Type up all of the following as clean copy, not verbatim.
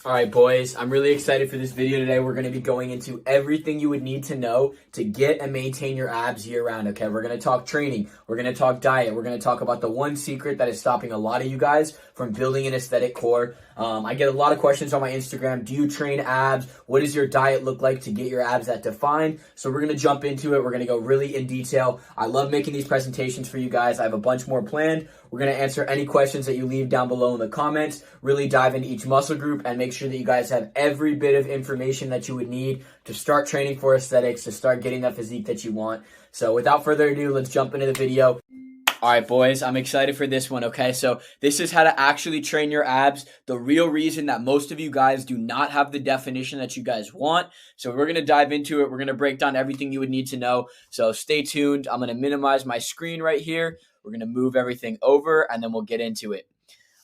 All right, boys, I'm really excited for this video today. We're going to be going into everything you would need to know to get and maintain your abs year round, okay? We're going to talk training. We're going to talk diet. We're going to talk about the one secret that is stopping a lot of you guys from building an aesthetic core. I get a lot of questions on my Instagram. Do you train abs? What does your diet look like to get your abs that defined? So we're going to jump into it. We're going to go really in detail. I love making these presentations for you guys. I have a bunch more planned. We're going to answer any questions that you leave down below in the comments, really dive into each muscle group and make sure that you guys have every bit of information that you would need to start training for aesthetics, to start getting that physique that you want. So without further ado, let's jump into the video. All right, boys, I'm excited for this one, okay? So this is how to actually train your abs, the real reason that most of you guys do not have the definition that you guys want. So we're going to dive into it. We're going to break down everything you would need to know. So stay tuned. I'm going to minimize my screen right here. We're going to move everything over, and then we'll get into it.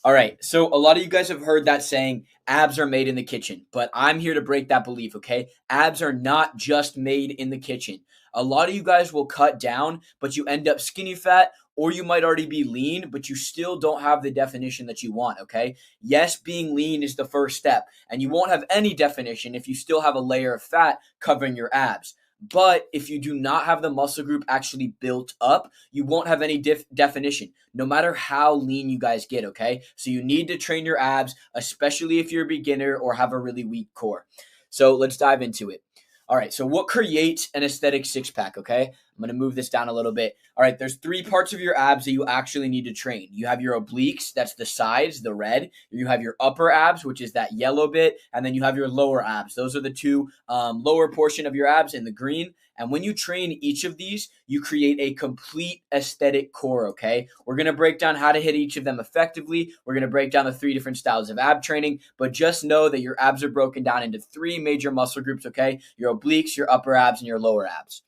All right, so a lot of you guys have heard that saying, abs are made in the kitchen, but I'm here to break that belief, okay? Abs are not just made in the kitchen. A lot of you guys will cut down, but you end up skinny fat, or you might already be lean, but you still don't have the definition that you want, okay? Yes, being lean is the first step, and you won't have any definition if you still have a layer of fat covering your abs. But if you do not have the muscle group actually built up, you won't have any definition, no matter how lean you guys get, okay? So you need to train your abs, especially if you're a beginner or have a really weak core. So let's dive into it. All right, so what creates an aesthetic six-pack, okay? I'm going to move this down a little bit. All right, there's three parts of your abs that you actually need to train. You have your obliques, that's the sides, the red. You have your upper abs, which is that yellow bit, and then you have your lower abs. Those are the two lower portion of your abs in the green. And when you train each of these, you create a complete aesthetic core, okay? We're going to break down how to hit each of them effectively. We're going to break down the three different styles of ab training, but just know that your abs are broken down into three major muscle groups, okay? Your obliques, your upper abs, and your lower abs.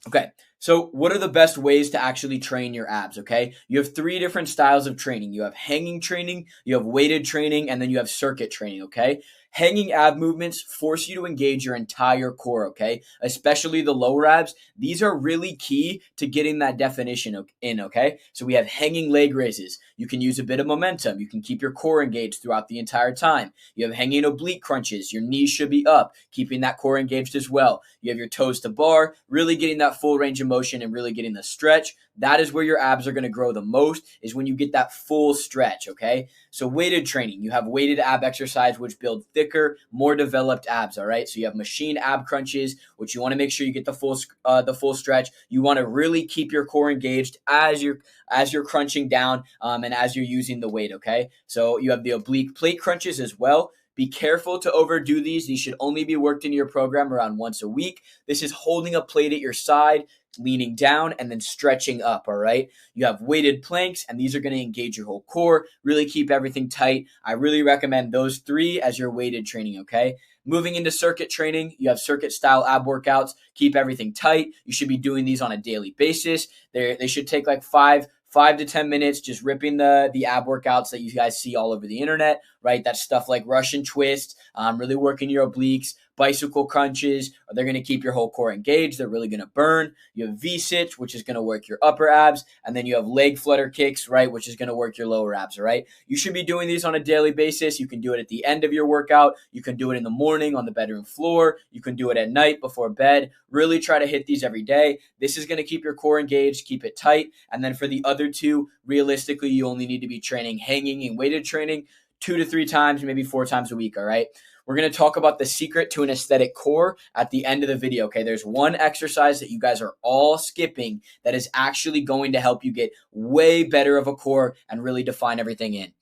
Okay, so what are the best ways to actually train your abs, okay? You have three different styles of training. You have hanging training, you have weighted training, and then you have circuit training, okay? Hanging ab movements force you to engage your entire core, okay? Especially the lower abs. These are really key to getting that definition in, okay? So we have hanging leg raises. You can use a bit of momentum. You can keep your core engaged throughout the entire time. You have hanging oblique crunches. Your knees should be up, keeping that core engaged as well. You have your toes to bar, really getting that full range of motion and really getting the stretch. That is where your abs are going to grow the most, is when you get that full stretch, okay? So weighted training, you have weighted ab exercise, which build thicker, more developed abs, all right? So you have machine ab crunches, which you want to make sure you get the full stretch. You want to really keep your core engaged as you're crunching down and as you're using the weight, okay? So you have the oblique plate crunches as well. Be careful to overdo these. These should only be worked in your program around once a week. This is holding a plate at your side, leaning down, and then stretching up, all right? You have weighted planks, and these are going to engage your whole core, really keep everything tight. I really recommend those three as your weighted training, okay? Moving into circuit training, you have circuit-style ab workouts. Keep everything tight. You should be doing these on a daily basis. They should take like 5 to 10 minutes, just ripping the ab workouts that you guys see all over the internet, right? That's stuff like Russian twist, really working your obliques, bicycle crunches. They're going to keep your whole core engaged. They're really going to burn. You have V-sit, which is going to work your upper abs. And then you have leg flutter kicks, right, which is going to work your lower abs, all right? You should be doing these on a daily basis. You can do it at the end of your workout. You can do it in the morning on the bedroom floor. You can do it at night before bed. Really try to hit these every day. This is going to keep your core engaged, keep it tight. And then for the other two, realistically, you only need to be training hanging and weighted training 2 to 3 times, maybe 4 times a week, all right? We're going to talk about the secret to an aesthetic core at the end of the video, okay? There's one exercise that you guys are all skipping that is actually going to help you get way better of a core and really define everything in.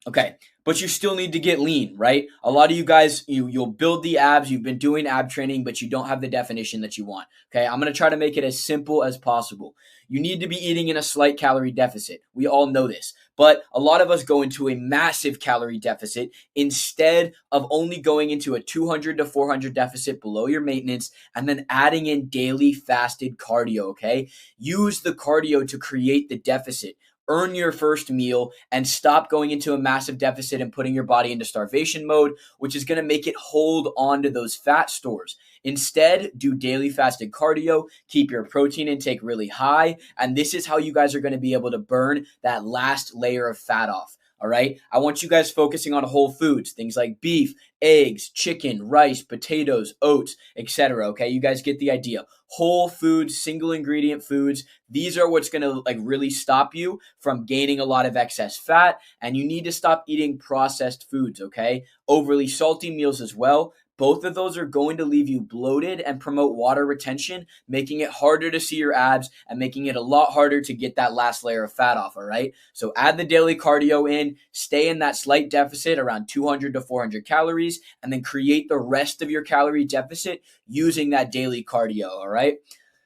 Okay, but you still need to get lean, right? A lot of you guys, you'll build the abs, you've been doing ab training, but you don't have the definition that you want. Okay, I'm going to try to make it as simple as possible. You need to be eating in a slight calorie deficit. We all know this, but a lot of us go into a massive calorie deficit instead of only going into a 200 to 400 deficit below your maintenance and then adding in daily fasted cardio, okay? Use the cardio to create the deficit. Earn your first meal and stop going into a massive deficit and putting your body into starvation mode, which is going to make it hold on to those fat stores. Instead, do daily fasted cardio, keep your protein intake really high, and this is how you guys are going to be able to burn that last layer of fat off. All right. I want you guys focusing on whole foods, things like beef, eggs, chicken, rice, potatoes, oats, etc. Okay. You guys get the idea. Whole foods, single ingredient foods. These are what's going to like really stop you from gaining a lot of excess fat. And you need to stop eating processed foods. Okay. Overly salty meals as well. Both of those are going to leave you bloated and promote water retention, making it harder to see your abs and making it a lot harder to get that last layer of fat off, all right? So add the daily cardio in, stay in that slight deficit around 200 to 400 calories, and then create the rest of your calorie deficit using that daily cardio, all right?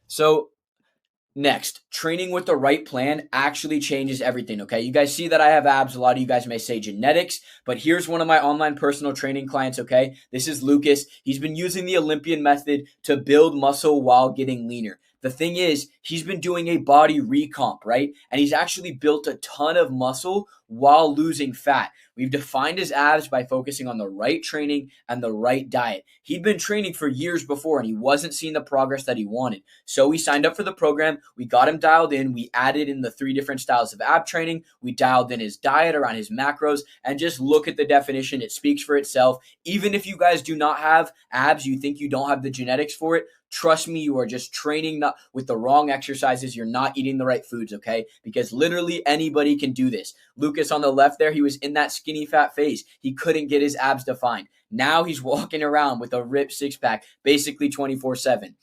So next, training with the right plan actually changes everything, okay? You guys see that I have abs. A lot of you guys may say genetics, but here's one of my online personal training clients, okay? This is Lucas. He's been using the Olympian method to build muscle while getting leaner. The thing is, he's been doing a body recomp, right? And he's actually built a ton of muscle while losing fat. We've defined his abs by focusing on the right training and the right diet. He'd been training for years before and he wasn't seeing the progress that he wanted. So he signed up for the program. We got him dialed in. We added in the 3 different styles of ab training. We dialed in his diet around his macros, and just look at the definition. It speaks for itself. Even if you guys do not have abs, you think you don't have the genetics for it, trust me, you are just training with the wrong exercises. You're not eating the right foods, okay? Because literally anybody can do this. Lucas on the left there, he was in that skinny fat phase. He couldn't get his abs defined. Now he's walking around with a ripped six-pack basically 24/7.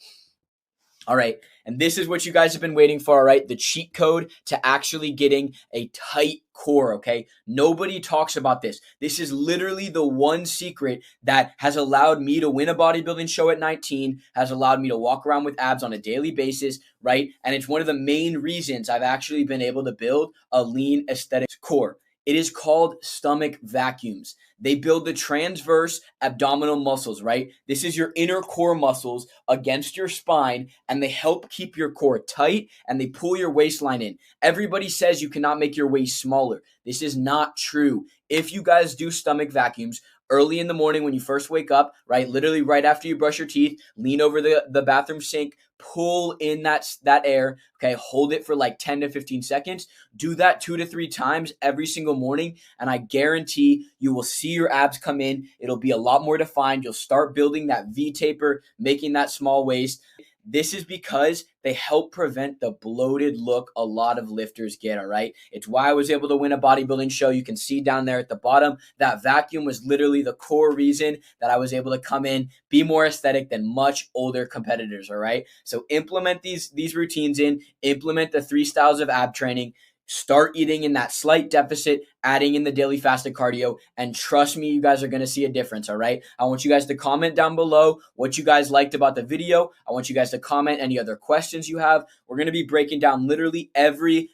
All right, and this is what you guys have been waiting for, all right? The cheat code to actually getting a tight core, okay? Nobody talks about this. This is literally the one secret that has allowed me to win a bodybuilding show at 19, has allowed me to walk around with abs on a daily basis, right? And it's one of the main reasons I've actually been able to build a lean aesthetic core. It is called stomach vacuums. They build the transverse abdominal muscles, right? This is your inner core muscles against your spine, and they help keep your core tight and they pull your waistline in. Everybody says you cannot make your waist smaller. This is not true. If you guys do stomach vacuums early in the morning when you first wake up, right? Literally right after you brush your teeth, lean over the bathroom sink, pull in that air, okay? Hold it for like 10 to 15 seconds. Do that 2 to 3 times every single morning, and I guarantee you will see your abs come in. It'll be a lot more defined. You'll start building that V taper, making that small waist. This is because they help prevent the bloated look a lot of lifters get, all right? It's why I was able to win a bodybuilding show. You can see down there at the bottom, that vacuum was literally the core reason that I was able to come in, be more aesthetic than much older competitors, all right? So implement these routines in, implement the 3 styles of ab training, start eating in that slight deficit, adding in the daily fasted cardio, and trust me, you guys are going to see a difference, all right? I want you guys to comment down below what you guys liked about the video. I want you guys to comment any other questions you have. We're going to be breaking down literally every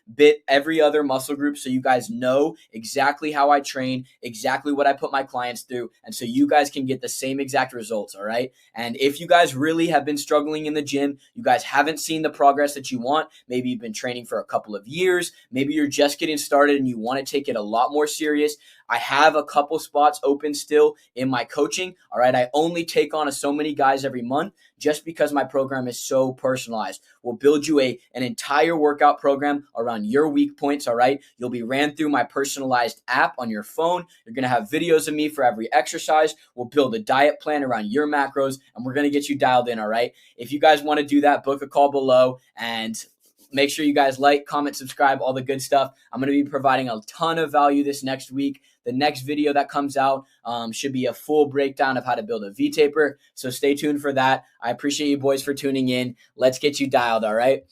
other muscle group so you guys know exactly how I train, exactly what I put my clients through, and so you guys can get the same exact results, all right? And if you guys really have been struggling in the gym, you guys haven't seen the progress that you want, maybe you've been training for a couple of years, maybe you're just getting started and you want to take it a lot more serious, I have a couple spots open still in my coaching, all right? I only take on so many guys every month just because my program is so personalized. We'll build you an entire workout program around your weak points, all right? You'll be ran through my personalized app on your phone. You're going to have videos of me for every exercise. We'll build a diet plan around your macros, and we're going to get you dialed in, all right? If you guys want to do that, book a call below, and make sure you guys like, comment, subscribe, all the good stuff. I'm going to be providing a ton of value this next week. The next video that comes out should be a full breakdown of how to build a V-taper. So stay tuned for that. I appreciate you boys for tuning in. Let's get you dialed, all right?